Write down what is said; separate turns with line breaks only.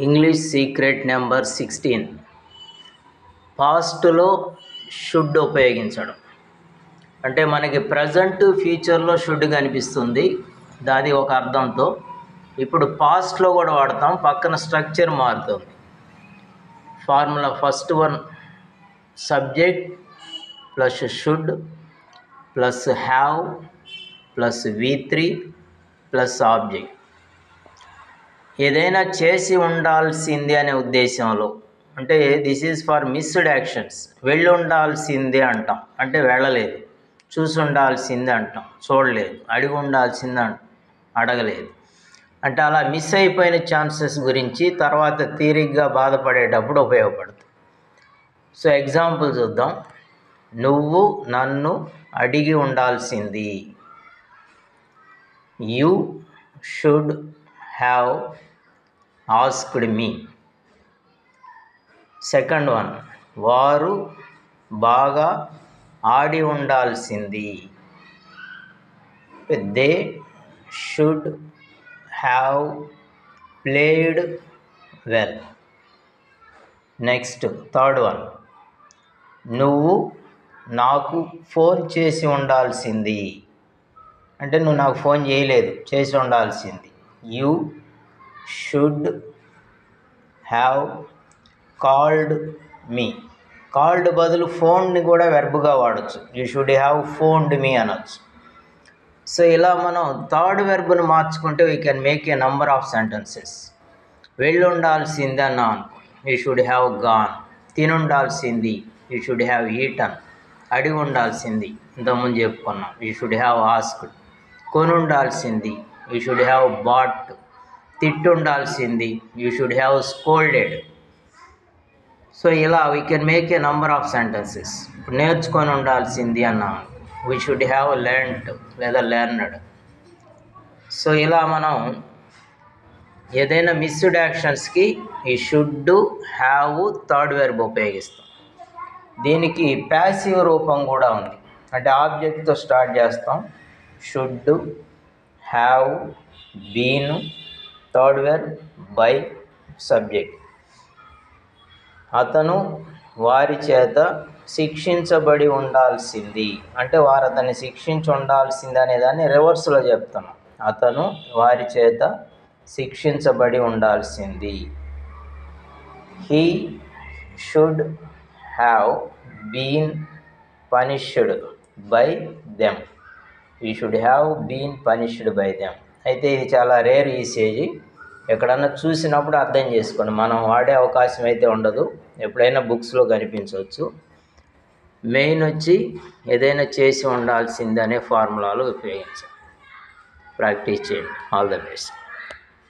English secret number 16. పాస్ట్లో should ఉపయోగించడం అంటే మనకి ప్రజెంట్ ఫ్యూచర్లో షుడ్ కనిపిస్తుంది, దాది ఒక అర్థంతో. ఇప్పుడు పాస్ట్లో కూడా వాడతాం, పక్కన స్ట్రక్చర్ మారుతుంది. Formula first one subject plus should plus have plus V3 plus object. ఏదైనా చేసి ఉండాల్సింది అనే ఉద్దేశంలో, అంటే this is for missed actions. వెళ్ళి ఉండాల్సిందే అంటాం, అంటే వెళ్ళలేదు. చూసి ఉండాల్సిందే అంటాం, చూడలేదు. అడిగి ఉండాల్సిందే అడగలేదు. అంటే అలా మిస్ అయిపోయిన ఛాన్సెస్ గురించి తర్వాత తీరిగ్గా బాధపడేటప్పుడు ఉపయోగపడుతుంది. సో ఎగ్జాంపుల్ చూద్దాం. నువ్వు నన్ను అడిగి ఉండాల్సింది. You should have asked me. Second one, వారు బాగా ఆడి ఉండాల్సింది. They should have played well. Next third one, నువ్వు నాకు ఫోన్ చేసి ఉండాల్సింది. అంటే నువ్వు నాకు ఫోన్ చేయలేదు, చేసి ఉండాల్సింది. You should have called me. Called బదులు ఫోన్ని కూడా వెర్బ్గా వాడచ్చు. యూ షుడ్ హ్యావ్ ఫోన్డ్ మీ అనొచ్చు. సో ఇలా మనం థర్డ్ వెర్బ్ను మార్చుకుంటే we can make a number of sentences. వెళ్ళి ఉండాల్సింది అన్నాం అనుకో, యూ షుడ్ హ్యావ్ గాన్. తిని ఉండాల్సింది, యూ షుడ్ హ్యావ్ ఈటన్. అడిగి ఉండాల్సింది, ఇంతకుముందు చెప్పుకున్నాం, యూ షుడ్ హ్యావ్ ఆస్క్డ్. కొని ఉండాల్సింది, యూ షుడ్ హ్యావ్ బాట్. తిట్టి ఉండాల్సింది, you should have scolded. So ఇలా we can make a number of sentences. ఇప్పుడు నేర్చుకొని ఉండాల్సింది అన్నాం, వీ షుడ్ హ్యావ్ లెర్న్డ్ లేదా లెర్నడ్. సో ఇలా మనం ఏదైనా మిస్డ్ యాక్షన్స్కి ఈ షుడ్ హ్యావ్ థర్డ్ వెర్బ్ ఉపయోగిస్తాం. దీనికి ప్యాసివ్ రూపం కూడా ఉంది. అంటే ఆబ్జెక్ట్తో స్టార్ట్ చేస్తాం. Should have been third verb by subject. అతను వారి చేత శిక్షించబడి ఉండాల్సింది. అంటే వారు అతన్ని శిక్షించి ఉండాల్సింది అనే దాన్ని రివర్స్లో చెప్తున్నాం. అతను వారి చేత శిక్షించబడి ఉండాల్సింది. He should have been punished by them. He should have been punished by them. అయితే ఇది చాలా రేర్ యూసేజ్. ఎక్కడన్నా చూసినప్పుడు అర్థం చేసుకోండి. మనం వాడే అవకాశం అయితే ఉండదు, ఎప్పుడైనా బుక్స్లో కనిపించవచ్చు. మెయిన్ వచ్చి ఏదైనా చేసి ఉండాల్సింది అనే ఫార్ములాలు ఉపయోగించాలి. ప్రాక్టీస్ చేయండి. All the best.